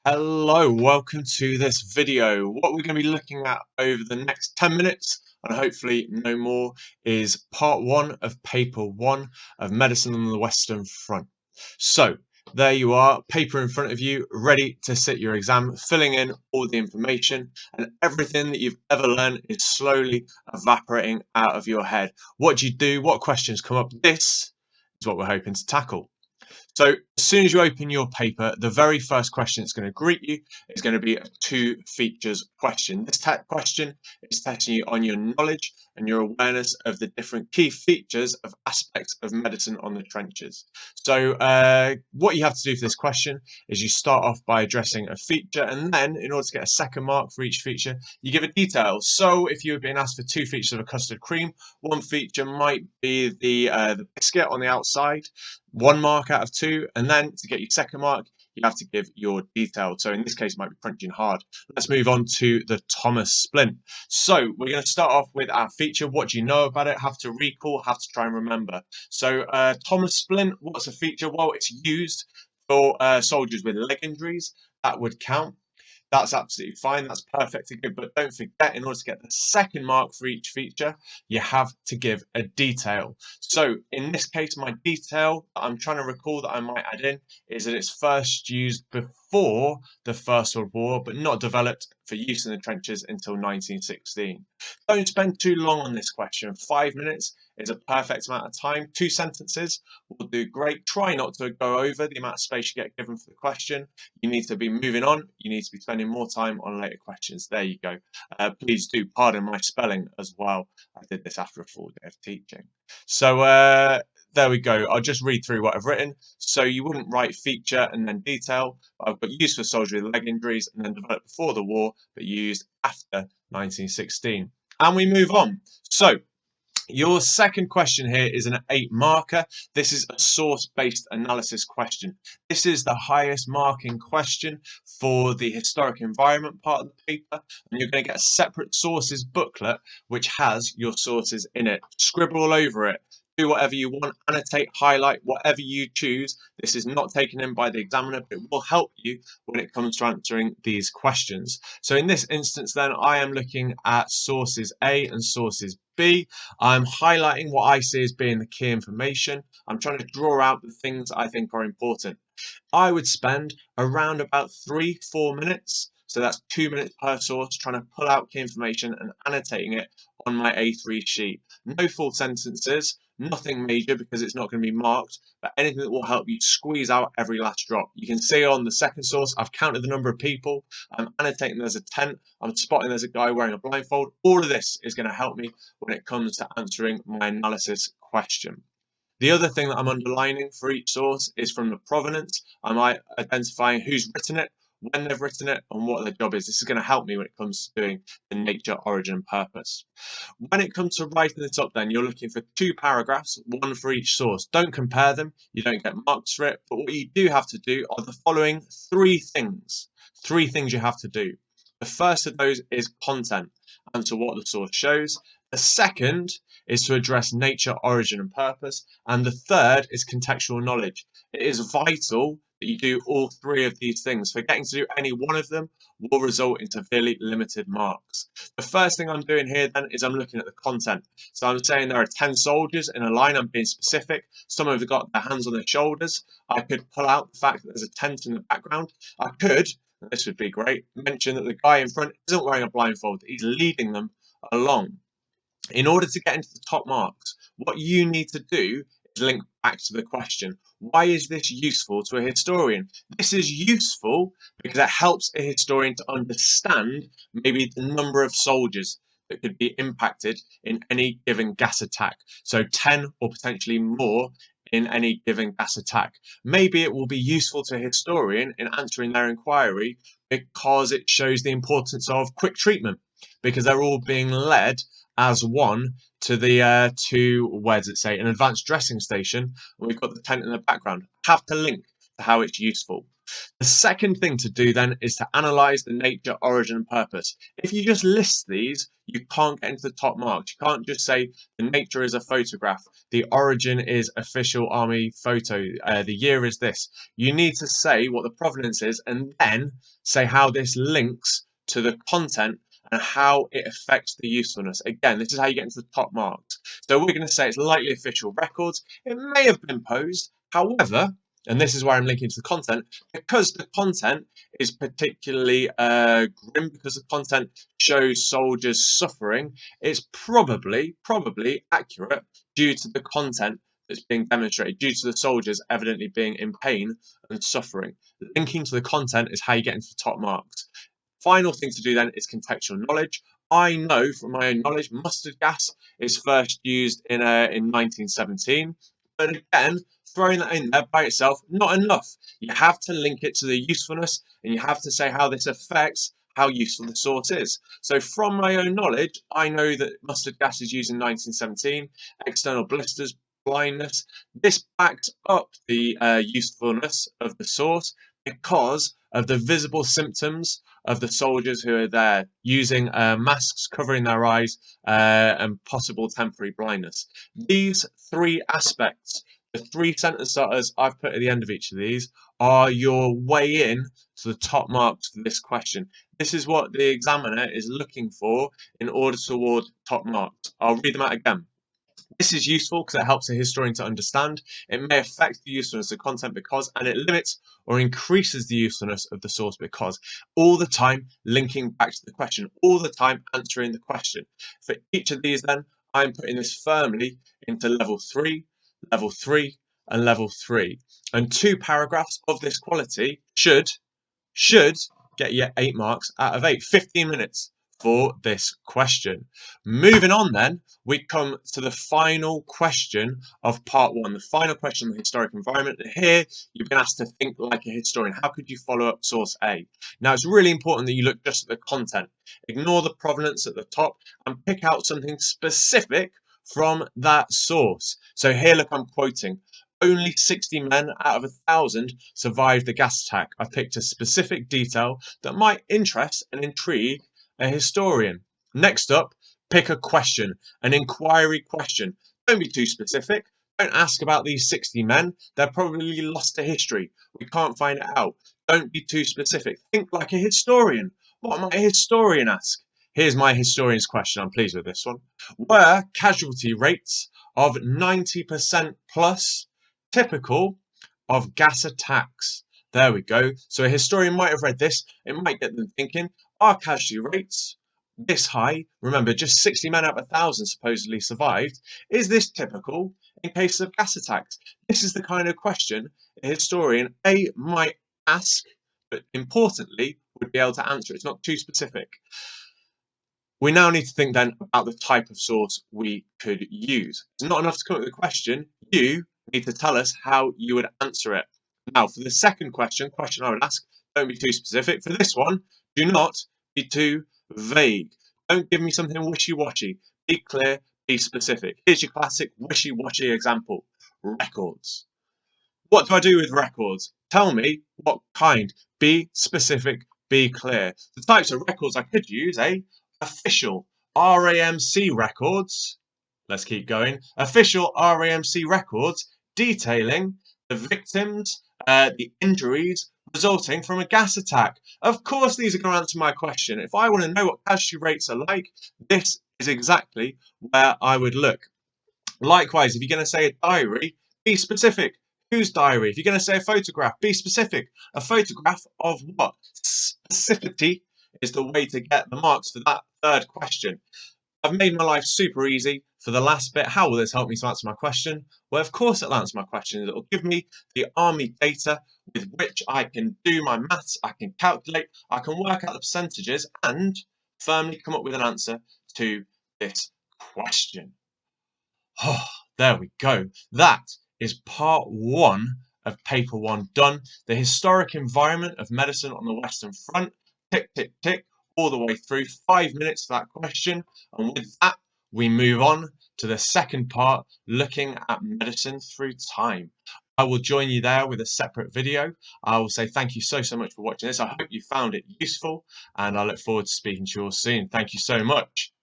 Hello, welcome to this video. What we're going to be looking at over the next 10 minutes, and hopefully no more, is part one of paper one of Medicine on the Western Front. So there you are, paper in front of you, ready to sit your exam, filling in all the information, and everything that you've ever learned is slowly evaporating out of your head. What do you do? What questions come up? This is what we're hoping to tackle. So as soon as you open your paper, the very first question it's going to greet you is going to be a two features question. This question is testing you on your knowledge and your awareness of the different key features of aspects of medicine on the trenches. So what you have to do for this question is you start off by addressing a feature, and then in order to get a second mark for each feature, you give a detail. So if you were being asked for two features of a custard cream, one feature might be the biscuit on the outside, 1 mark out of 2, and then to get your second mark you have to give your detail. So in this case it might be crunchy and hard. Let's move on to the Thomas Splint. So we're going to start off with our feature. What do you know about it? Have to recall, have to try and remember. So Thomas Splint, what's a feature? Well, it's used for soldiers with leg injuries. That would count. That's absolutely fine. That's perfectly good. But don't forget, in order to get the second mark for each feature, you have to give a detail. So in this case, my detail that I'm trying to recall that I might add in is that it's first used before the First World War, but not developed for use in the trenches until 1916. Don't spend too long on this question. 5 minutes is a perfect amount of time. 2 sentences will do great. Try not to go over the amount of space you get given for the question. You need to be moving on. You need to be spending more time on later questions. There you go. Please do pardon my spelling as well. I did this after a full day of teaching. So there we go. I'll just read through what I've written. So you wouldn't write feature and then detail. But I've got used for soldiers with leg injuries and then developed before the war, but used after 1916. And we move on. So your second question here is an 8 marker. This is a source-based analysis question. This is the highest marking question for the historic environment part of the paper, and you're going to get a separate sources booklet which has your sources in it. Scribble all over it. Do whatever you want, annotate, highlight, whatever you choose. This is not taken in by the examiner, but it will help you when it comes to answering these questions. So in this instance then, I am looking at sources A and sources B. I'm highlighting what I see as being the key information. I'm trying to draw out the things I think are important. I would spend around about 3-4 minutes, so that's 2 minutes per source, trying to pull out key information and annotating it on my A3 sheet. No full sentences, nothing major because it's not going to be marked, but anything that will help you squeeze out every last drop. You can see on the second source, I've counted the number of people. I'm annotating there's a tent. I'm spotting there's a guy wearing a blindfold. All of this is going to help me when it comes to answering my analysis question. The other thing that I'm underlining for each source is from the provenance. I'm identifying who's written it, when they've written it, and what their job is. This is going to help me when it comes to doing the nature, origin, and purpose. When it comes to writing it up, then you're looking for 2 paragraphs, 1 for each source. Don't compare them. You don't get marks for it. But what you do have to do are the following 3 things. 3 things you have to do. The first of those is content, answer what the source shows. The second is to address nature, origin, and purpose. And the third is contextual knowledge. It is vital that you do all 3 of these things. Forgetting to do any one of them will result in severely limited marks. The first thing I'm doing here then is I'm looking at the content. So I'm saying there are 10 soldiers in a line. I'm being specific. Some have got their hands on their shoulders. I could pull out the fact that there's a tent in the background. I could, this would be great, mention that the guy in front isn't wearing a blindfold. He's leading them along. In order to get into the top marks, what you need to do is link back to the question. Why is this useful to a historian? This is useful because it helps a historian to understand maybe the number of soldiers that could be impacted in any given gas attack. So 10 or potentially more in any given gas attack. Maybe it will be useful to a historian in answering their inquiry because it shows the importance of quick treatment, because they're all being led as one to the where does it say, an advanced dressing station, and we've got the tent in the background. Have to link to how it's useful. The second thing to do then is to analyse the nature, origin and purpose. If you just list these, you can't get into the top marks. You can't just say the nature is a photograph, the origin is official army photo, the year is this. You need to say what the provenance is and then say how this links to the content and how it affects the usefulness. Again, this is how you get into the top marks. So we're going to say it's likely official records. It may have been posed, however, and this is where I'm linking to the content, because the content is particularly grim, because the content shows soldiers suffering, it's probably accurate due to the content that's being demonstrated, due to the soldiers evidently being in pain and suffering. Linking to the content is how you get into the top marks. Final thing to do then is contextual knowledge. I know from my own knowledge, mustard gas is first used in 1917. But again, throwing that in there by itself, not enough. You have to link it to the usefulness and you have to say how this affects how useful the source is. So from my own knowledge, I know that mustard gas is used in 1917, external blisters, blindness. This backs up the usefulness of the source because of the visible symptoms of the soldiers who are there using masks covering their eyes and possible temporary blindness. These three aspects, the three sentence starters I've put at the end of each of these, are your way in to the top marks for this question. This is what the examiner is looking for in order to award top marks. I'll read them out again. This is useful because it helps a historian to understand. It may affect the usefulness of content because, and it limits or increases the usefulness of the source because. All the time linking back to the question, all the time answering the question. For each of these then, I'm putting this firmly into level 3, and level 3. And 2 paragraphs of this quality should get you 8 marks out of 8, 15 minutes for this question. Moving on then, we come to the final question of part 1, the final question on the historic environment. And here, you've been asked to think like a historian. How could you follow up source A? Now, it's really important that you look just at the content. Ignore the provenance at the top and pick out something specific from that source. So here, look, I'm quoting. Only 60 men out of 1,000 survived the gas attack. I picked a specific detail that might interest and intrigue a historian. Next up, pick a question, an inquiry question. Don't be too specific. Don't ask about these 60 men. They're probably lost to history. We can't find it out. Don't be too specific. Think like a historian. What might a historian ask? Here's my historian's question. I'm pleased with this one. Were casualty rates of 90% plus typical of gas attacks? There we go. So a historian might have read this. It might get them thinking, are casualty rates this high? Remember, just 60 men out of 1,000 supposedly survived. Is this typical in cases of gas attacks? This is the kind of question a historian might ask, but importantly would be able to answer. It's not too specific. We now need to think then about the type of source we could use. It's not enough to come up with a question. You need to tell us how you would answer it. Now, for the second question I would ask, don't be too specific. For this one, do not be too vague. Don't give me something wishy-washy. Be clear, be specific. Here's your classic wishy-washy example. Records. What do I do with records? Tell me what kind. Be specific, be clear. The types of records I could use, official RAMC records. Let's keep going. Official RAMC records detailing the victims, the injuries resulting from a gas attack. Of course, these are going to answer my question. If I want to know what casualty rates are like, this is exactly where I would look. Likewise, if you're going to say a diary, be specific. Whose diary? If you're going to say a photograph, be specific. A photograph of what? Specificity is the way to get the marks for that third question. I've made my life super easy for the last bit. How will this help me to answer my question? Well, of course it'll answer my question. It'll give me the army data with which I can do my maths, I can calculate, I can work out the percentages and firmly come up with an answer to this question. Oh, there we go. That is part 1 of paper 1 done. The historic environment of medicine on the Western Front. Tick, tick, tick, all the way through. 5 minutes for that question. And with that, we move on to the second part, looking at medicine through time. I will join you there with a separate video. I will say thank you so much for watching this. I hope you found it useful, and I look forward to speaking to you all soon. Thank you so much.